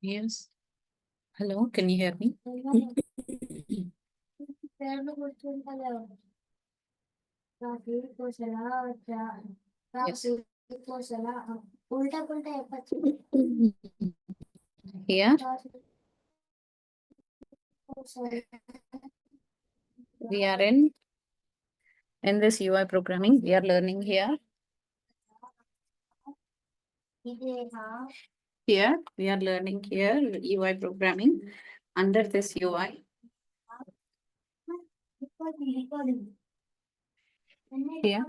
Yes. Hello, can you hear me? Yes. Here we are in this UI programming. We are learning here. Here we are learning here UI programming. Under this UI, here.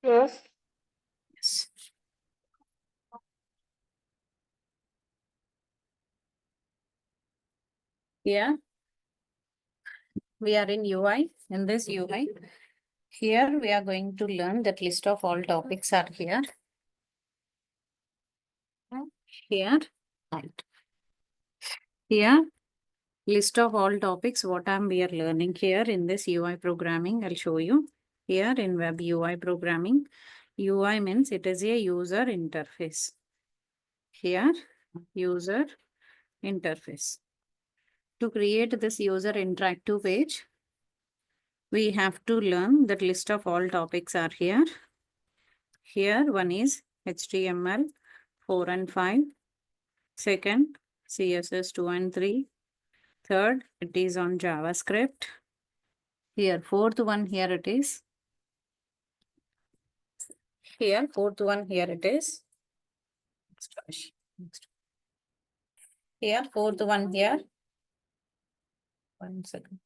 Yes. Yes. Here we are in UI. In this UI, here we are going to learn that list of all topics are here. Here, right. Here, list of all topics what we are learning here in this UI programming. I'll show you here in web UI programming. UI means it is a user interface. Here, user interface. To create this user interactive page, we have to learn that list of all topics are here. Here one is HTML 4 and 5. Second, CSS 2 and 3. Third, it is on JavaScript. Here, fourth one, here it is. Here, fourth one, here it is. Next. Here, fourth one here. 1 second.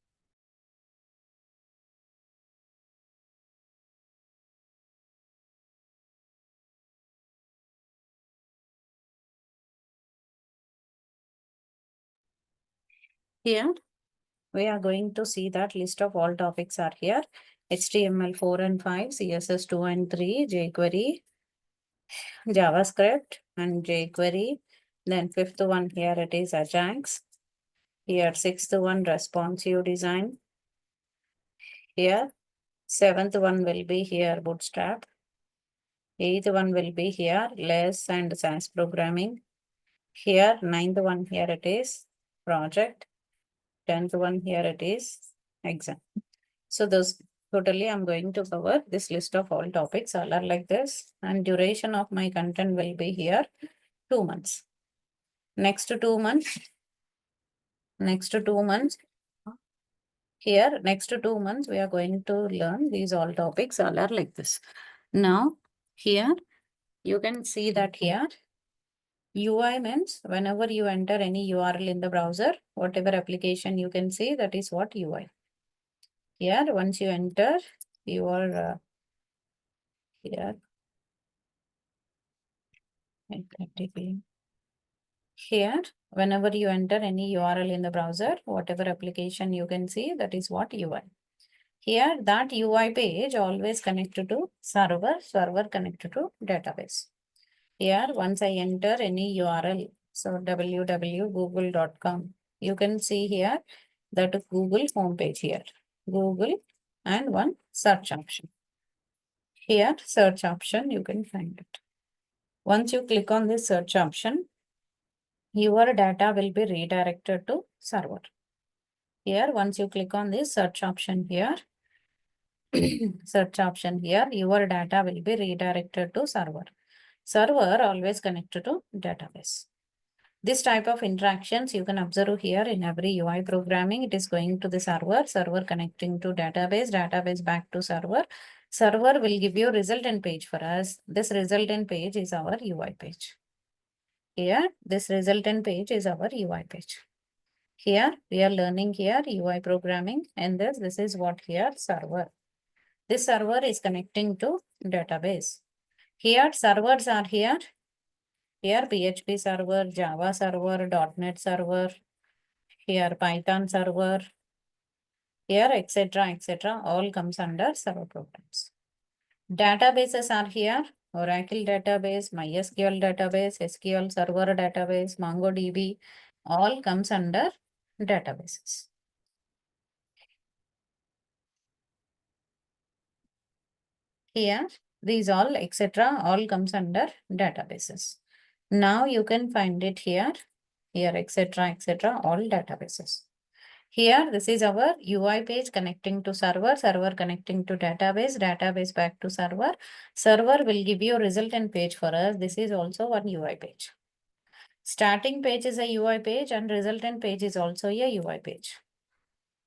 Here, we are going to see that list of all topics are here. HTML 4 and 5, CSS 2 and 3, jQuery, JavaScript and jQuery. Then fifth one here it is Ajax. Here sixth one responsive design. Here seventh one will be here Bootstrap. Eighth one will be here less and SAS programming. Here ninth one here it is project. 10th one here it is exam. So those totally I'm going to cover this list of all topics all are like this, and duration of my content will be here 2 months. Next 2 months. Here next 2 months we are going to learn these all topics all are like this. Now here you can see that here UI means whenever you enter any URL in the browser, whatever application you can see, that is what UI. Here, once you enter your here, here, whenever you enter any URL in the browser, whatever application you can see, that is what UI. Here, that UI page always connected to server, server connected to database. Here, once I enter any URL, so www.google.com, you can see here that Google homepage here, Google and one search option. Here, search option, you can find it. Once you click on this search option, your data will be redirected to server. Here, once you click on this search option here, search option here, your data will be redirected to server. Server always connected to database. This type of interactions you can observe here in every UI programming. It is going to the server, server connecting to database, database back to server. Server will give you resultant page for us. This resultant page is our UI page. Here, this resultant page is our UI page. Here, we are learning here UI programming, and this is what here server. This server is connecting to database. Here, servers are here. Here, PHP server, Java server, .NET server. Here, Python server. Here, etc., all comes under server programs. Databases are here. Oracle database, MySQL database, SQL server database, MongoDB, all comes under databases. Here, these all, etc., all comes under databases. Now you can find it here. here, etc., all databases. Here, this is our UI page connecting to server, server connecting to database, database back to server. Server will give you a resultant page for us. This is also one UI page. Starting page is a UI page and resultant page is also a UI page.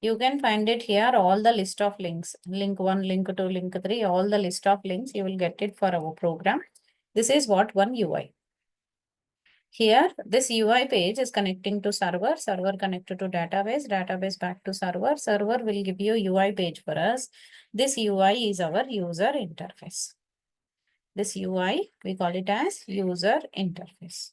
You can find it here, all the list of links, link 1, link 2, link 3, all the list of links, you will get it for our program. This is what one UI. Here, this UI page is connecting to server, server connected to database, database back to server, server will give you UI page for us. This UI is our user interface. This UI, we call it as user interface.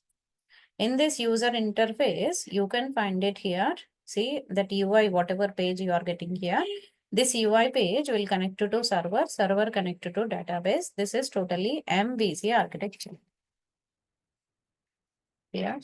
In this user interface, you can find it here. See that UI, whatever page you are getting here, this UI page will connect to server, server connected to database. This is totally MVC architecture. Yeah.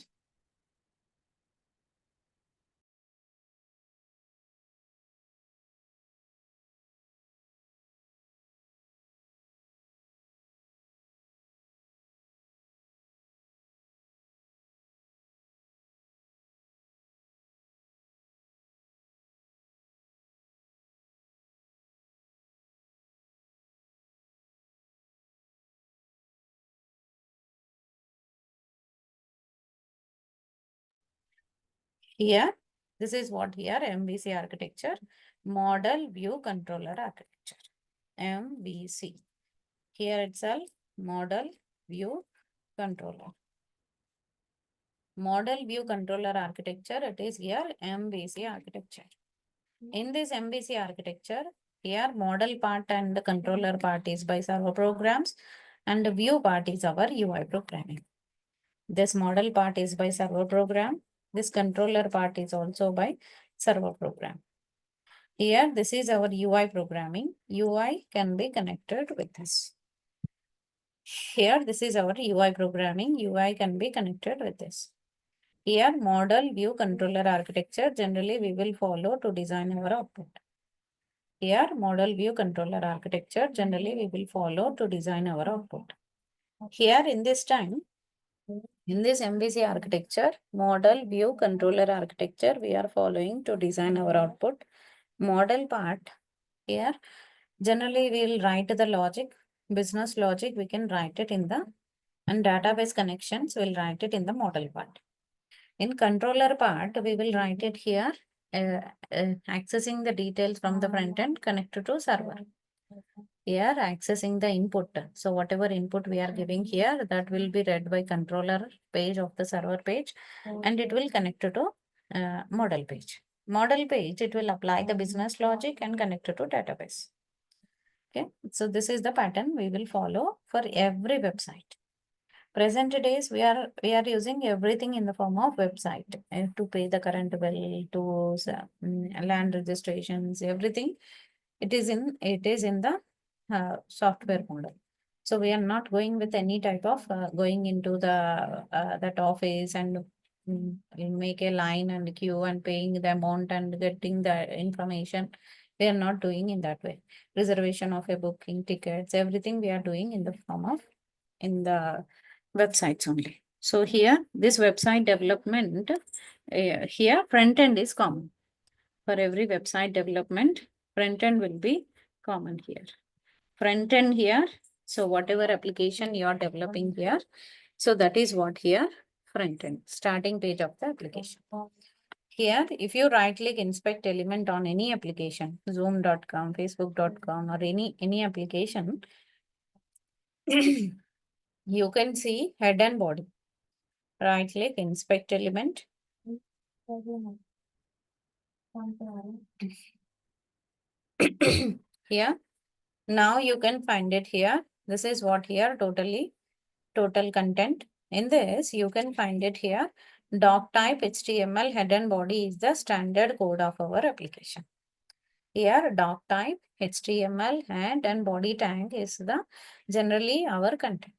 Here, this is what here MVC architecture, model view controller architecture, MVC. Here itself, model view controller. Model view controller architecture, it is here MVC architecture. In this MVC architecture, here model part and the controller part is by server programs and the view part is our UI programming. This model part is by server program. This controller part is also by server program. Here, this is our UI programming. UI can be connected with this. Here, this is our UI programming. UI can be connected with this. Here, model view controller architecture, generally we will follow to design our output. Here, model view controller architecture, generally we will follow to design our output. Here, in this time, in this MVC architecture, model view controller architecture, we are following to design our output. Model part, here, generally we will write the logic, business logic, we can write it in the, and database connections, we'll write it in the model part. In controller part, we will write it here, accessing the details from the front end connected to server. Here, accessing the input. So whatever input we are giving here, that will be read by controller page of the server page, and it will connect to model page. Model page, it will apply the business logic and connect to database. Okay, so this is the pattern we will follow for every website. Present days, we are using everything in the form of website to pay the current bill, to land registrations, everything. It is in the software model. So we are not going with any type of going into the that office and make a line and queue and paying the amount and getting the information. We are not doing in that way. Reservation of a booking, tickets, everything we are doing in the form of in the websites only. So here, this website development, here front end is common. For every website development, front end will be common here. Front end here, so whatever application you are developing here, so that is what here, front end, starting page of the application. Here, if you right click inspect element on any application, zoom.com, facebook.com or any application, you can see head and body. Right click, inspect element. Here, now you can find it here. This is what here total content. In this, you can find it here. Doc type HTML head and body is the standard code of our application. Here, doc type HTML head and body tag is the generally our content.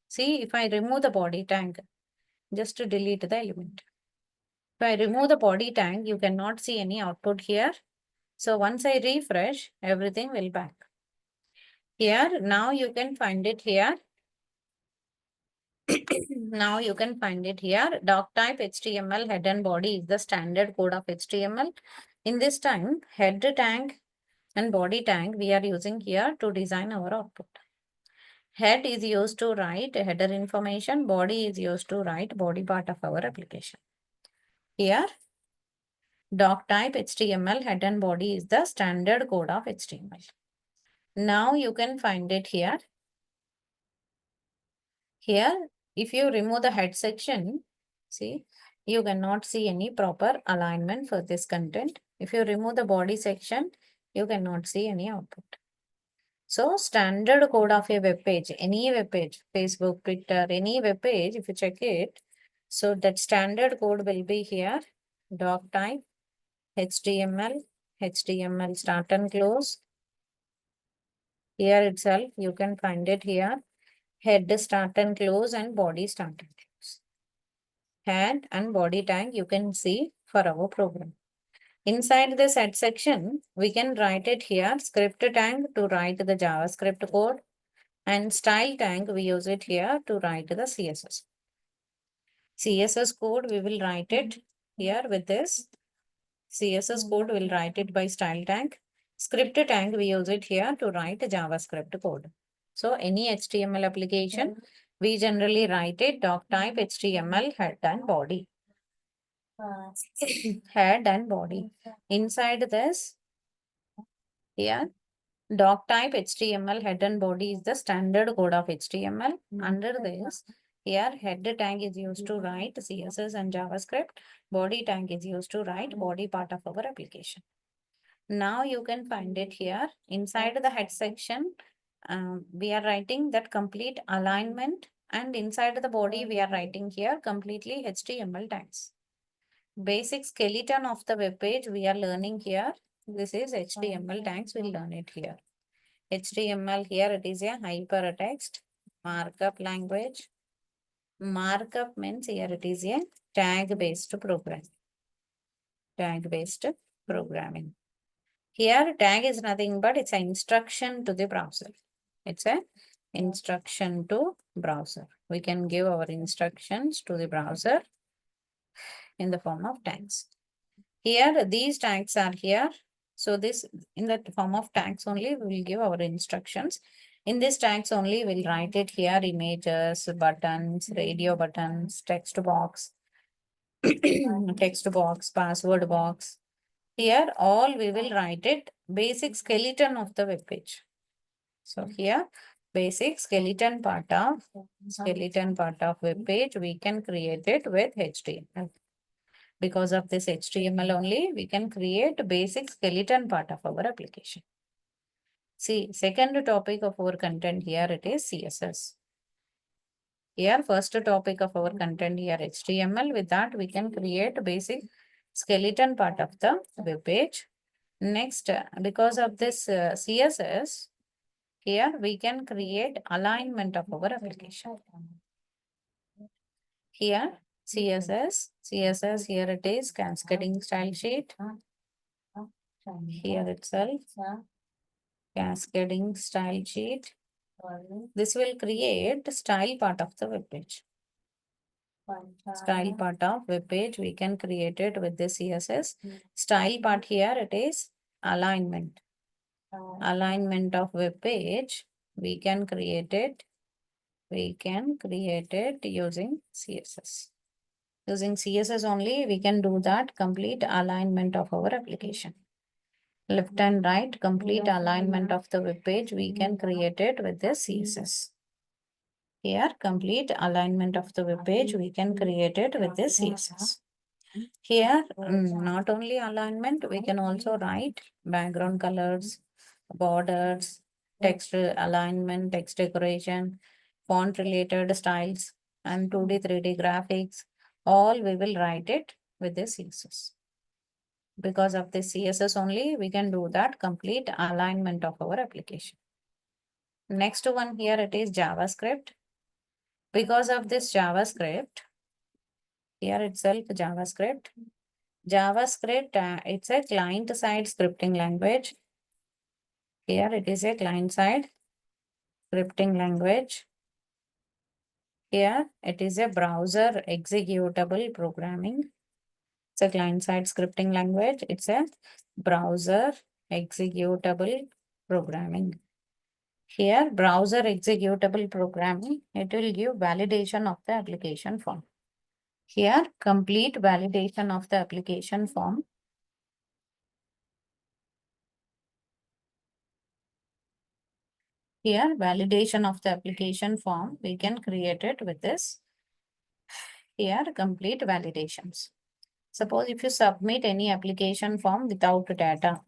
See, if I remove the body tag, just to delete the element. If I remove the body tag, you cannot see any output here. So once I refresh, everything will back. Here, now you can find it here. Now you can find it here. Doc type HTML head and body is the standard code of HTML. In this time, head tag and body tag we are using here to design our output. Head is used to write header information. Body is used to write body part of our application. Here, doc type HTML head and body is the standard code of HTML. Now you can find it here. Here, if you remove the head section, see, you cannot see any proper alignment for this content. If you remove the body section, you cannot see any output. So, standard code of a web page, any web page, Facebook, Twitter, any web page, if you check it, so that standard code will be here, doc type, HTML, HTML start and close. Here itself, you can find it here. Head start and close and body start and close. Head and body tag you can see for our program. Inside this head section, we can write it here, script tag to write the JavaScript code, and style tag we use it here to write the CSS. CSS code we will write it here with this. CSS code will write it by style tag. Script tag we use it here to write JavaScript code. So any HTML application, we generally write it doc type HTML head and body. Head and body. Inside this, here, doc type HTML head and body is the standard code of HTML. Under this, here head tag is used to write CSS and JavaScript. Body tag is used to write body part of our application. Now you can find it here. Inside the head section, we are writing that complete alignment, and inside the body we are writing here completely HTML tags. Basic skeleton of the web page we are learning here. This is HTML tags, we'll learn it here. HTML here it is a hypertext markup language. Markup means here it is a tag based program. Tag based programming. Here tag is nothing but it's an instruction to the browser. It's a instruction to browser. We can give our instructions to the browser in the form of tags. Here these tags are here. So this in the form of tags only we will give our instructions. In this tags only we'll write it here images, buttons, radio buttons, text box, text box, password box. Here all we will write it basic skeleton of the web page. So here basic skeleton part of web page we can create it with HTML. Because of this HTML only we can create basic skeleton part of our application. See, second topic of our content here it is CSS. Here first topic of our content here HTML. With that we can create basic skeleton part of the web page. Next, because of this CSS, here we can create alignment of our application. Here CSS here it is cascading style sheet. Here itself cascading style sheet. This will create style part of the web page. Style part of web page we can create it with the CSS. Style part here it is alignment. Alignment of web page we can create it. We can create it using CSS. Using CSS only we can do that complete alignment of our application. Left and right complete alignment of the web page we can create it with the CSS. Here complete alignment of the web page we can create it with the CSS. Here not only alignment we can also write background colors, borders, text alignment, text decoration, font related styles, and 2D 3D graphics. All we will write it with the CSS. Because of the CSS only we can do that complete alignment of our application. Next one here it is JavaScript. Because of this JavaScript, here itself JavaScript. JavaScript it's a client side scripting language. Here it is a client side scripting language. Here it is a browser executable programming. It's a client-side scripting language. It's a browser executable programming. Here, browser executable programming, it will give validation of the application form. Here, complete validation of the application form. Here, validation of the application form, we can create it with this. Here, complete validations. Suppose if you submit any application form without data,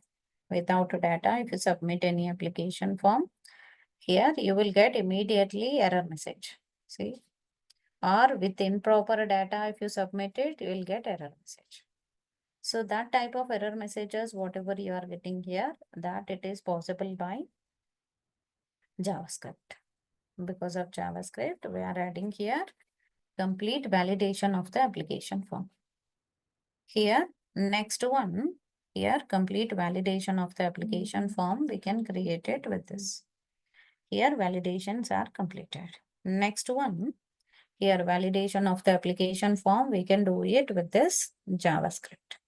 if you submit any application form, here you will get immediately error message. See, or with improper data, if you submit it, you will get error message. So that type of error messages, whatever you are getting here, that it is possible by JavaScript. Because of JavaScript, we are adding here complete validation of the application form. Here, next one, here complete validation of the application form, we can create it with this. Here validations are completed. Next one, here validation of the application form, we can do it with this JavaScript.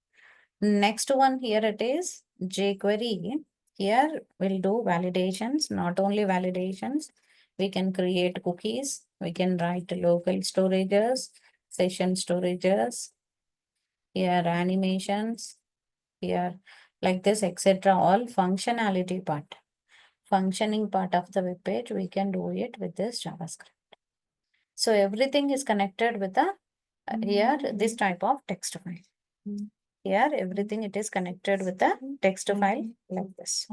Next one, here it is jQuery. Here we'll do validations, not only validations. We can create cookies. We can write local storages, session storages. Here animations. Here like this, etc. All functionality part. Functioning part of the web page, we can do it with this JavaScript. So everything is connected with the here this type of text file. Here everything it is connected with the text file like this.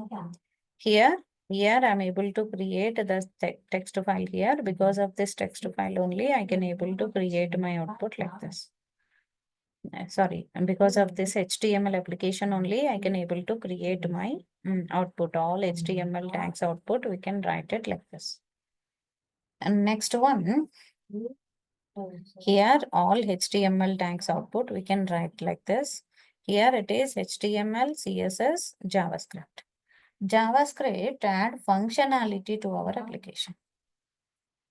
Here I'm able to create the text file here. Because of this text file only, I can able to create my output like this. Sorry, and because of this HTML application only, I can able to create my output. All HTML tags output, we can write it like this. And next one, here all HTML tags output, we can write like this. Here it is HTML, CSS, JavaScript. JavaScript add functionality to our application.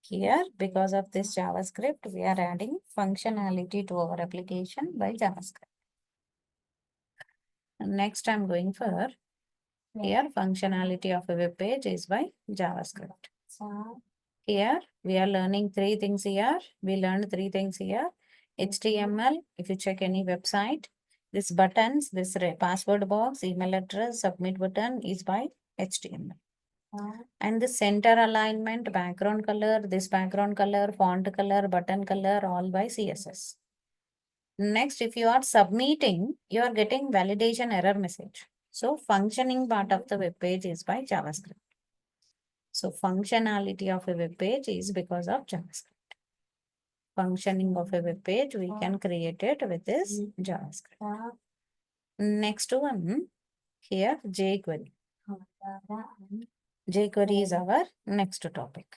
Here, because of this JavaScript, we are adding functionality to our application by JavaScript. Next, I'm going for here functionality of a web page is by JavaScript. Here we are learning three things here. We learned three things here. HTML, if you check any website, this buttons, this password box, email address, submit button is by HTML. And the center alignment, background color, this background color, font color, button color, all by CSS. Next, if you are submitting, you are getting validation error message. So functioning part of the web page is by JavaScript. So functionality of a web page is because of JavaScript. Functioning of a web page, we can create it with this JavaScript. Next one, here jQuery. jQuery is our next topic.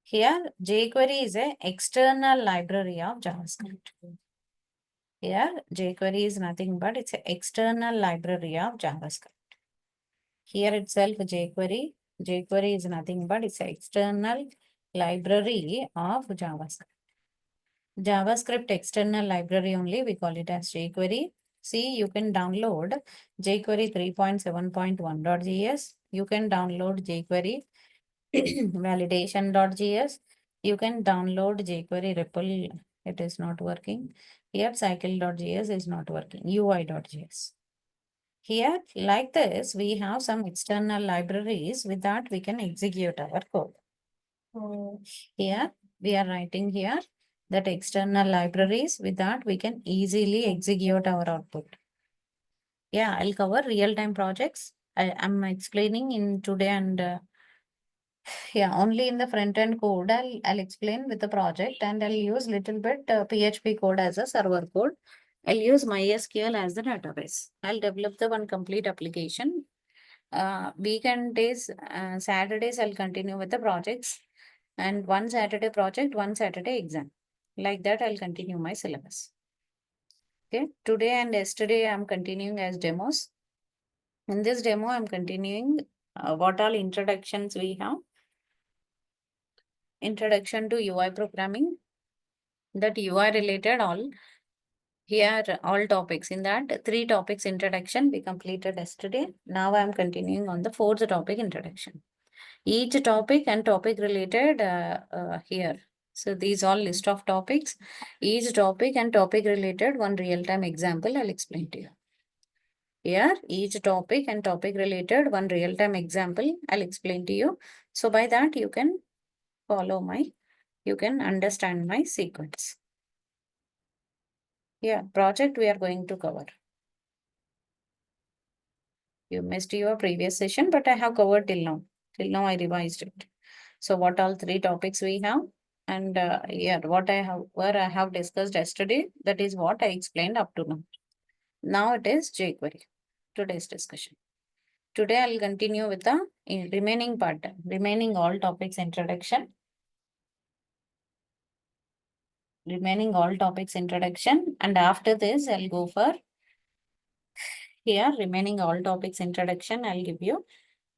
Here jQuery is an external library of JavaScript. Here jQuery is nothing but it's an external library of JavaScript. Here itself jQuery is nothing but it's an external library of JavaScript. JavaScript external library only, we call it as jQuery. See, you can download jQuery 3.7.1.js. You can download jQuery validation.js. You can download jQuery REPL. It is not working. Here cycle.js is not working. UI.js. Here, like this, we have some external libraries. With that, we can execute our code. Here, we are writing here that external libraries. With that, we can easily execute our output. Yeah, I'll cover real-time projects. I am explaining in today and yeah, only in the front-end code, I'll explain with the project and I'll use little bit PHP code as a server code. I'll use MySQL as the database. I'll develop the one complete application. Weekend days, Saturdays, I'll continue with the projects. And one Saturday project, one Saturday exam. Like that, I'll continue my syllabus. Okay, today and yesterday, I'm continuing as demos. In this demo, I'm continuing what all introductions we have. introduction to UI programming, that UI related all. Here all topics, in that 3 topics introduction we completed yesterday. Now I am continuing on the 4th topic, introduction. Each topic and topic related here. So these all list of topics. Each topic and topic related one real-time example I'll explain to you. Here each topic and topic related one real-time example I'll explain to you. So by that you can follow you can understand my sequence. Yeah, project we are going to cover. You missed your previous session, but I have covered till now. Till now I revised it. So what all 3 topics we have, and yeah, what I have discussed yesterday, that is what I explained up to now. Now it is jQuery, today's discussion. Today I'll continue with the remaining part, remaining all topics introduction. Remaining all topics introduction, and after this I'll go for here remaining all topics introduction I'll give you.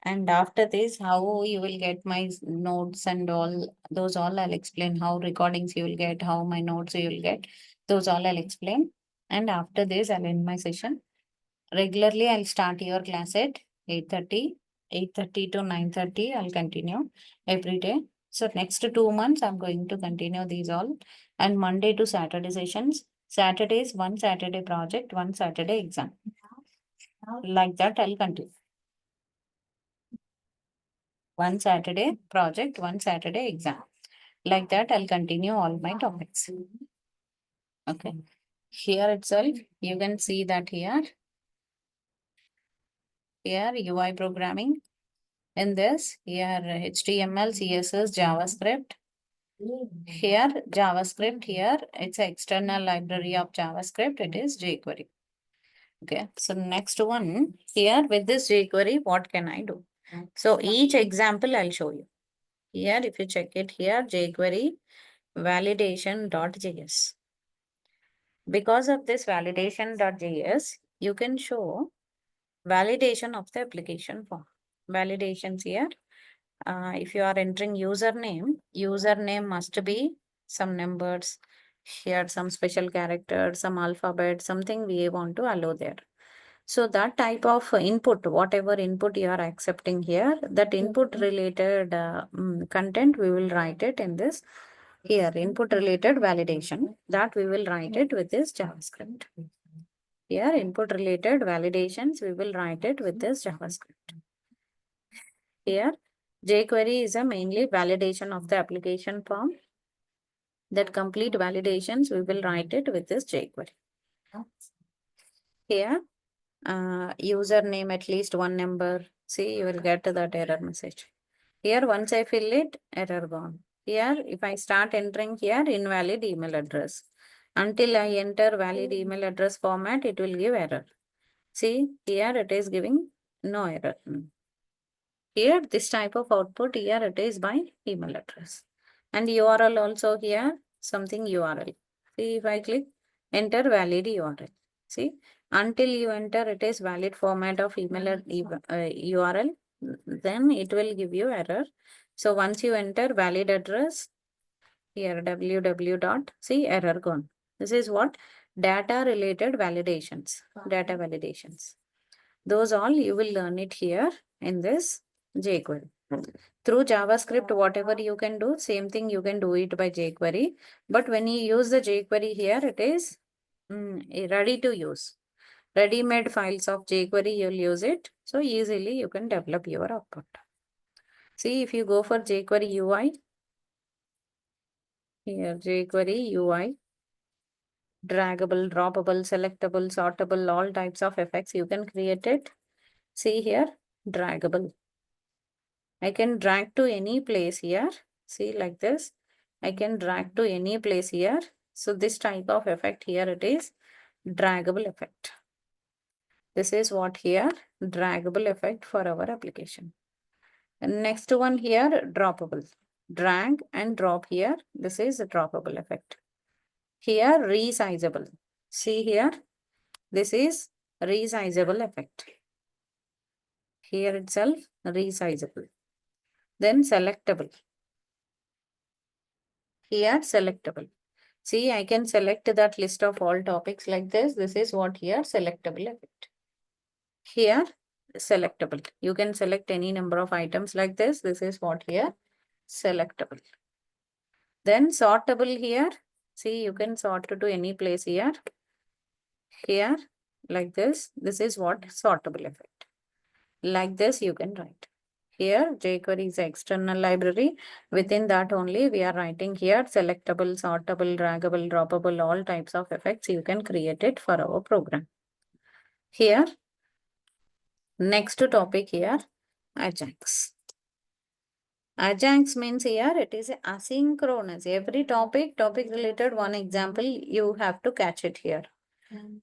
And after this, how you will get my notes and all, those all I'll explain. How recordings you will get, how my notes you will get, those all I'll explain. And after this, I'll end my session. Regularly, I'll start your class at 8:30, 8:30 to 9:30. I'll continue every day. So next 2 months, I'm going to continue these all. And Monday to Saturday sessions. Saturdays, one Saturday project, one Saturday exam. Like that, I'll continue. One Saturday project, one Saturday exam. Like that, I'll continue all my topics. Okay. Here itself, you can see that here UI programming. In this, here HTML, CSS, JavaScript. Here JavaScript, here it's an external library of JavaScript. It is jQuery. Okay. So next one, here with this jQuery, what can I do? So each example I'll show you. Here, if you check it here, jQuery validation.js. Because of this validation.js, you can show validation of the application form. Validations here. If you are entering username must be some numbers. Here some special characters, some alphabet, something we want to allow there. So that type of input, whatever input you are accepting here, that input related content, we will write it in this here, input related validation, that we will write it with this JavaScript. Here, input related validations, we will write it with this JavaScript. Here, jQuery is a mainly validation of the application form. That complete validations, we will write it with this jQuery. Here, username at least one number. See, you will get that error message. Here, once I fill it, error gone. Here, if I start entering here, invalid email address. Until I enter valid email address format, it will give error. See, here it is giving no error. Here, this type of output, here it is by email address. And URL also here, something URL. See, if I click, enter valid URL. See, until you enter, it is valid format of email URL, then it will give you error. So once you enter valid address, here www dot, see error gone. This is what? Data related validations, data validations. Those all you will learn it here in this jQuery. Through JavaScript, whatever you can do, same thing you can do it by jQuery. But when you use the jQuery here, it is ready to use. Ready-made files of jQuery, you'll use it. So easily you can develop your output. See, if you go for jQuery UI, here jQuery UI, draggable, droppable, selectable, sortable, all types of effects you can create it. See here, draggable. I can drag to any place here. See, like this. I can drag to any place here. So this type of effect here, it is draggable effect. This is what here, draggable effect for our application. And next one here, droppable. Drag and drop here. This is a droppable effect. Here, resizable. See here, this is resizable effect. Here itself, resizable. Then selectable. Here selectable. See, I can select that list of all topics like this. This is what here selectable effect. Here selectable. You can select any number of items like this. This is what here selectable. Then sortable here. See, you can sort to any place here. Here, like this. This is what sortable effect. Like this, you can write. Here, jQuery is external library. Within that only, we are writing here selectable, sortable, draggable, droppable, all types of effects. You can create it for our program. Here, next topic here, Ajax. Ajax means here it is asynchronous. Every topic related one example, you have to catch it here.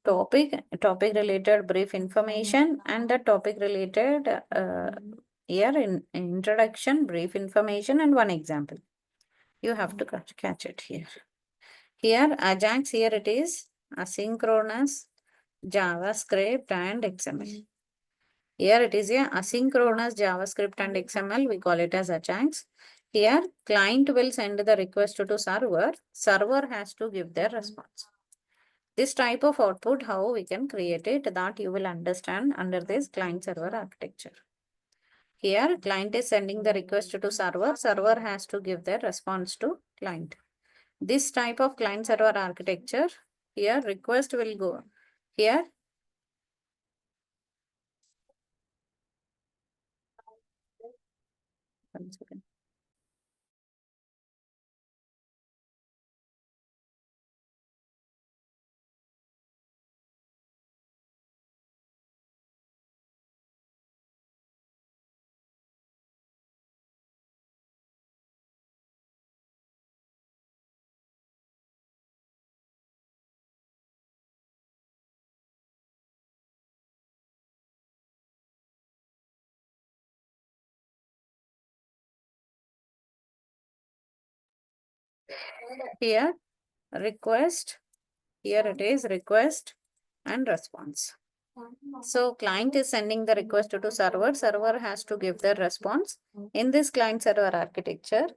Topic related brief information and the topic related here in introduction, brief information and one example. You have to catch it here. Here Ajax, here it is asynchronous, JavaScript and XML. Here it is a asynchronous JavaScript and XML. We call it as Ajax. Here client will send the request to server. Server has to give their response. This type of output, how we can create it, that you will understand under this client server architecture. Here client is sending the request to server. Server has to give their response to client. This type of client server architecture, here request will go. Here one second. Here request, here it is request and response. So client is sending the request to server. Server has to give their response. In this client server architecture,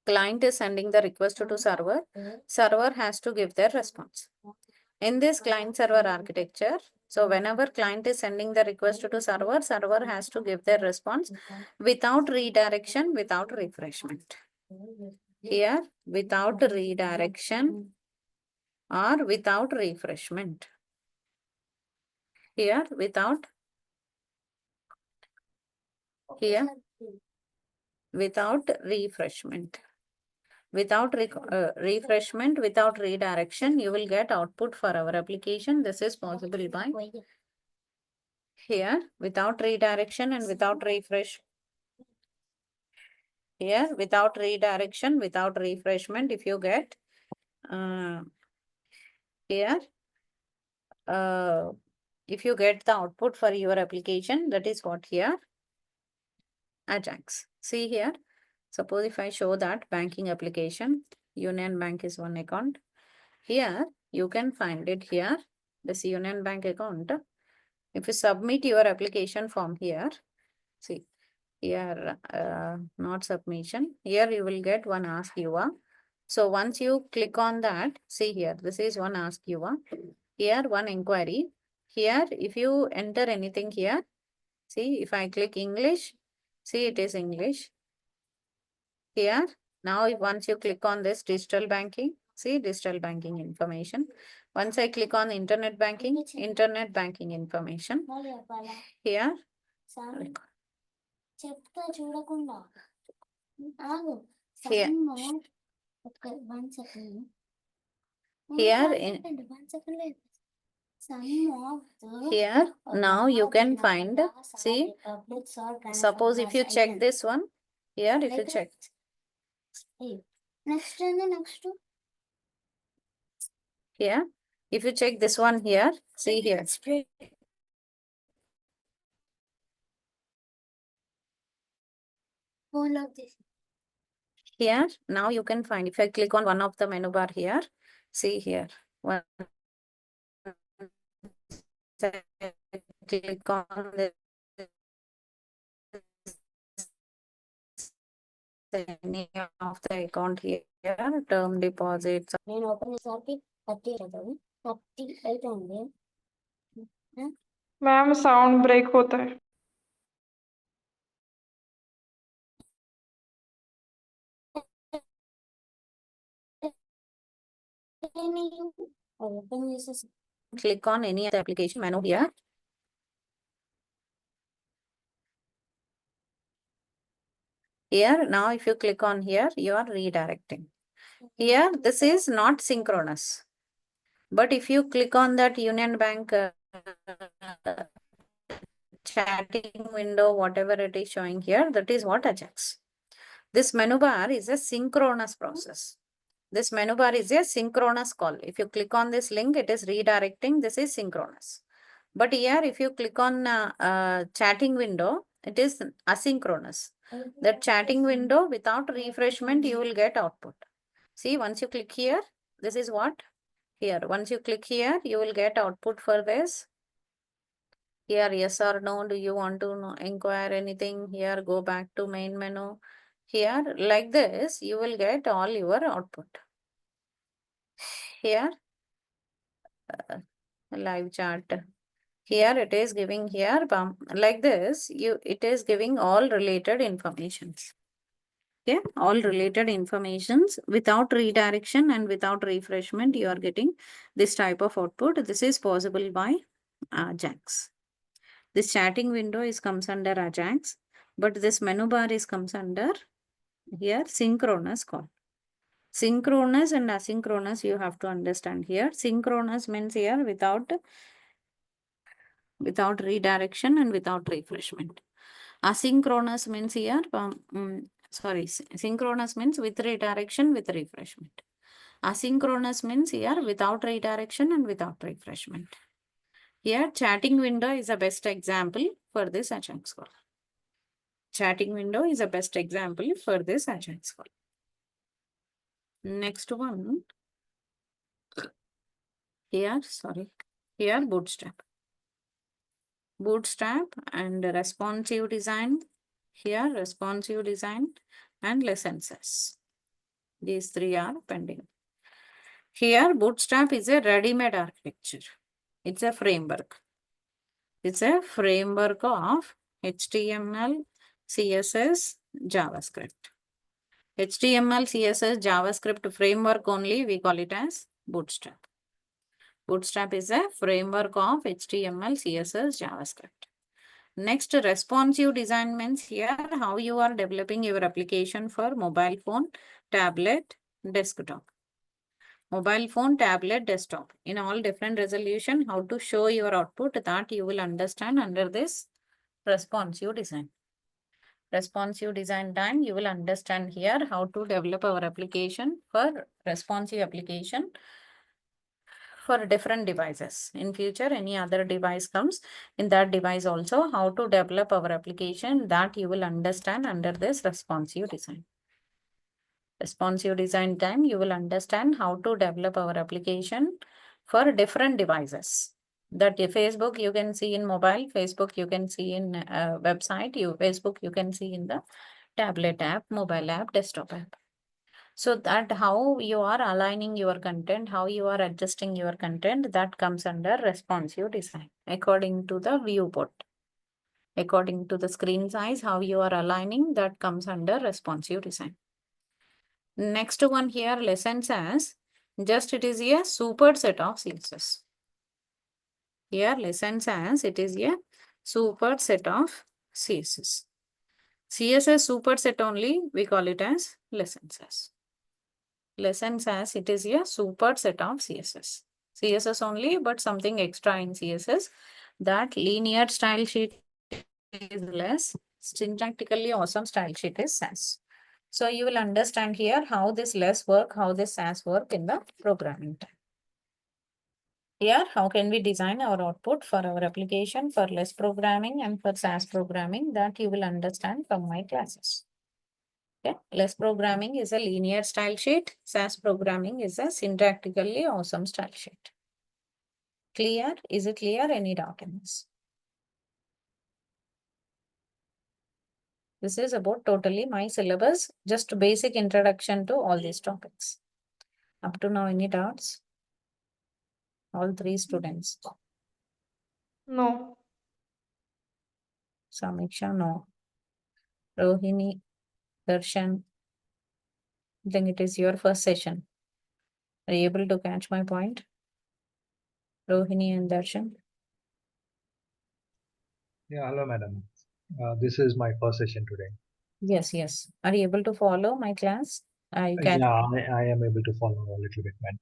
client is sending the request to server. Server has to give their response. In this client server architecture, so whenever client is sending the request to server, server has to give their response without redirection, without refreshment. Here, without redirection or without refreshment. Here, without refreshment. Without refreshment, without redirection, you will get output for our application. This is possible by here, without redirection and without refresh. Here, without redirection, without refreshment, if you get here, if you get the output for your application, that is what here, Ajax. See here, suppose if I show that banking application, Union Bank is one account. Here, you can find it here, this Union Bank account. If you submit your application form here, see here, not submission, here you will get one ask UA. So once you click on that, see here, this is one ask UA. Here one inquiry. Here, if you enter anything here, see if I click English, see it is English. Here, now once you click on this digital banking, see digital banking information. Once I click on internet banking information. Here, here now you can find, see, suppose if you check this one, here if you check. Here, if you check this one here, see here. Here, now you can find, if I click on one of the menu bar here, see here. One, click on the any of the account here, term deposits. నేను open చేసేసరికి 30 అవుతుంది 30 అయిపోయింది ma'am sound break होता है open చేసేసి Click on any other application menu here. Here, now if you click on here, you are redirecting. Here, this is not synchronous. But if you click on that Union Bank chatting window, whatever it is showing here, that is what Ajax. This menu bar is a synchronous process. This menu bar is a synchronous call. If you click on this link, it is redirecting. This is synchronous. But here, if you click on chatting window, it is asynchronous. That chatting window, without refreshment, you will get output. See, once you click here, this is what? Here, once you click here, you will get output for this. Here, yes or no, do you want to inquire anything? Here, go back to main menu. Here, like this, you will get all your output. Here, live chat. Here it is giving here, like this, it is giving all related informations. Okay, all related informations without redirection and without refreshment, you are getting this type of output. This is possible by Ajax. This chatting window comes under Ajax, but this menu bar comes under here synchronous call. Synchronous and asynchronous you have to understand here. Synchronous means here without redirection and without refreshment. Asynchronous means here, synchronous means with redirection, with refreshment. Asynchronous means here without redirection and without refreshment. Here, chatting window is the best example for this Ajax call. Chatting window is the best example for this Ajax call. Next one. Here, Bootstrap. Bootstrap and responsive design. Here, responsive design and licenses. These three are pending. Here, Bootstrap is a ready-made architecture. It's a framework. It's a framework of HTML, CSS, JavaScript. HTML, CSS, JavaScript framework only, we call it as Bootstrap. Bootstrap is a framework of HTML, CSS, JavaScript. Next, responsive design means here how you are developing your application for mobile phone, tablet, desktop. Mobile phone, tablet, desktop. In all different resolution, how to show your output, that you will understand under this responsive design. Responsive design time, you will understand here how to develop our application for responsive application for different devices. In future, any other device comes, in that device also, how to develop our application, that you will understand under this responsive design. Responsive design time, you will understand how to develop our application for different devices. That Facebook you can see in mobile, Facebook you can see in website, Facebook you can see in the tablet app, mobile app, desktop app. So that how you are aligning your content, how you are adjusting your content, that comes under responsive design according to the viewport. According to the screen size, how you are aligning, that comes under responsive design. Next one here, lessons as just it is a superset of CSS. Here lessons as it is a superset of CSS. CSS superset only, we call it as lessons as. Lessons as it is a superset of CSS. CSS only, but something extra in CSS. That linear style sheet is less, syntactically awesome style sheet is SAS. So you will understand here how this less work, how this SAS work in the programming time. Here, how can we design our output for our application for less programming and for SAS programming, that you will understand from my classes. Okay. Less programming is a linear style sheet. SAS programming is a syntactically awesome style sheet. Clear? Is it clear? Any doubt in this? This is about totally my syllabus, just basic introduction to all these topics. Up to now, any doubts? All three students. No. Samiksha, no. Rohini, Darshan, I think it is your first session. Are you able to catch my point? Rohini and Darshan? Yeah, hello, madam. This is my first session today. Yes, yes. Are you able to follow my class? I can Yeah, I am able to follow a little bit, madam.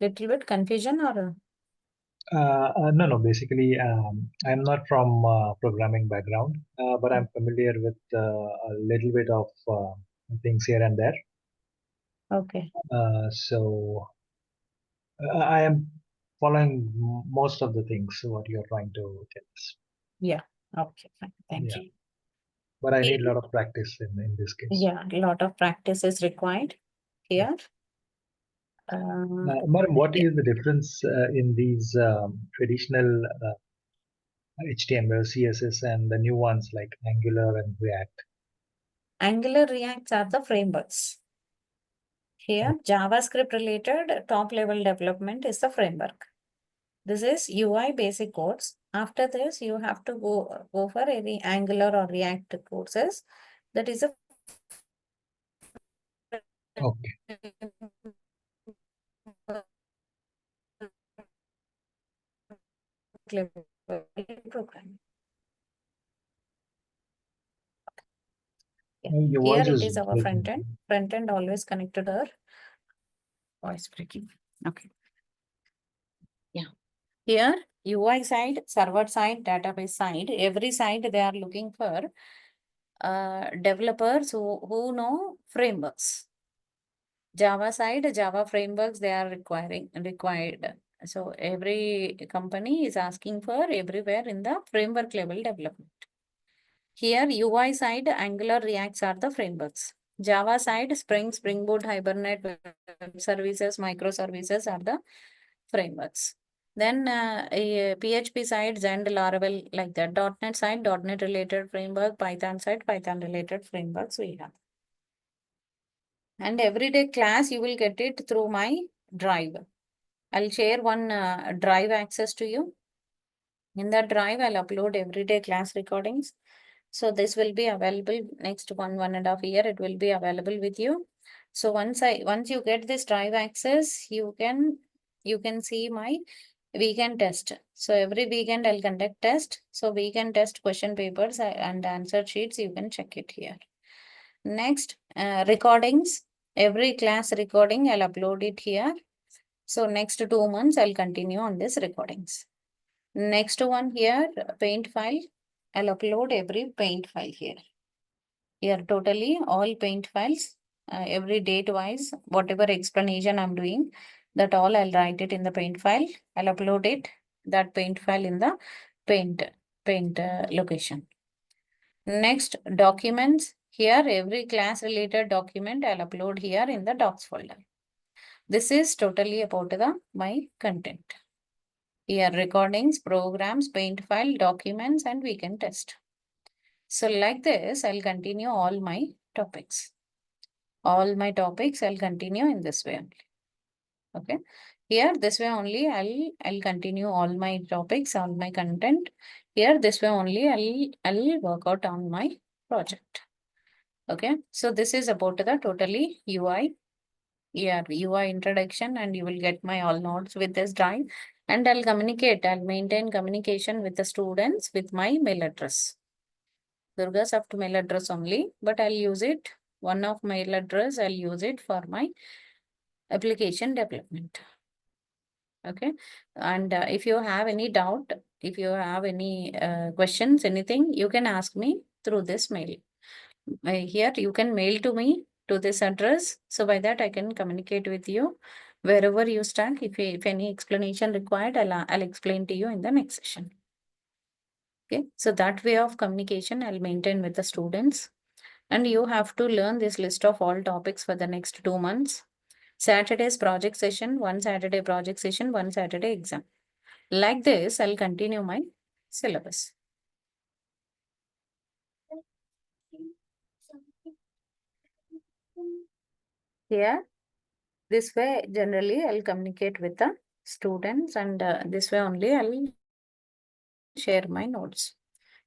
little bit confusion or No. Basically, I'm not from programming background, but I'm familiar with a little bit of things here and there. okay. So I am following most of the things what you're trying to tell us. Yeah. Okay, fine. Thank Yeah, you. but I need a lot of practice in this case. Yeah, a lot of practice is required here. Madam, what yeah. is the difference in these traditional HTML, CSS, and the new ones like Angular and React? Angular Reacts are the frameworks. Here, JavaScript related top level development is the framework. This is UI basic codes. After this, you have to go for any Angular or React courses. That is a Okay. level program. Yeah. Your Here voice it is is our breaking. front end. Front end always connected to our voice breaking. Okay. Yeah. Here, UI side, server side, database side, every side they are looking for developers who know frameworks. Java side, Java frameworks they are required. So every company is asking for everywhere in the framework level development. Here, UI side, Angular, Reacts are the frameworks. Java side, Spring, Spring Boot, Hibernate, web services, microservices are the frameworks. Then PHP side, Zend, Laravel, like that. .NET side, .NET related framework. Python side, Python related frameworks we have. And everyday class, you will get it through my drive. I'll share one drive access to you. In that drive, I'll upload everyday class recordings. So this will be available next 1.5 year. It will be available with you. So once you get this drive access, you can see my weekend test. So every weekend I'll conduct test. So weekend test question papers and answer sheets, you can check it here. Next, recordings. Every class recording, I'll upload it here. So next 2 months, I'll continue on this recordings. Next one here, paint file. I'll upload every paint file here. Here totally all paint files, every date wise, whatever explanation I'm doing, that all I'll write it in the paint file. I'll upload it, that paint file in the paint location. Next, documents. Here, every class related document I'll upload here in the docs folder. This is totally about my content. Here, recordings, programs, paint file, documents, and we can test. So like this, I'll continue all my topics. All my topics I'll continue in this way only. Okay. Here, this way only I'll continue all my topics, all my content. Here, this way only I'll work out on my project. Okay. So this is about the totally UI. Yeah, UI introduction, and you will get my all notes with this drive. And I'll maintain communication with the students with my mail address. DURGASOFT mail address only, but I'll use it. One of mail address, I'll use it for my application development. Okay. And if you have any doubt, if you have any questions, anything, you can ask me through this mail. Here you can mail to me to this address. So by that I can communicate with you wherever you stuck. If any explanation required, I'll explain to you in the next session. Okay. So that way of communication I'll maintain with the students. And you have to learn this list of all topics for the next 2 months. Saturday's project session, one Saturday project session, one Saturday exam. Like this, I'll continue my syllabus. Here, this way generally I'll communicate with the students, and this way only I'll share my notes.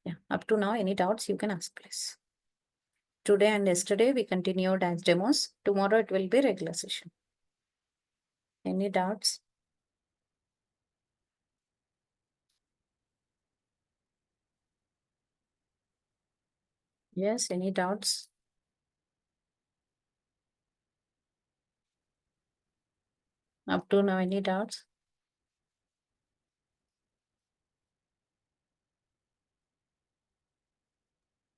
Yeah, up to now, any doubts you can ask, please. Today and yesterday we continued as demos. Tomorrow it will be regular session. Any doubts? Yes, any doubts? Up to now, any doubts?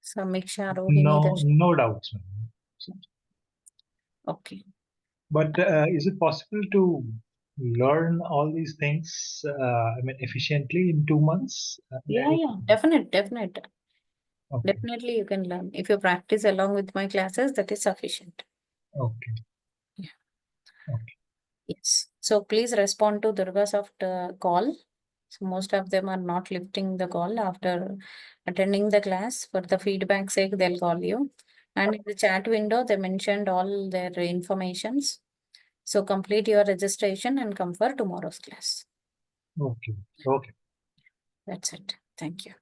Samiksha, Rohini, No, Darshana? no doubts, ma'am. Okay. But is it possible to learn all these things, efficiently in 2 months? Yeah, definite. Okay, Definitely you can learn. If you practice along with my classes, that is sufficient. okay, Yeah. okay. Yes. So please respond to DurgaSoft call. So most of them are not lifting the call after attending the class. For the feedback sake, they'll call you. And in the chat window, they mentioned all their informations. So complete your registration and come for tomorrow's class. Okay, okay. That's it. Thank you.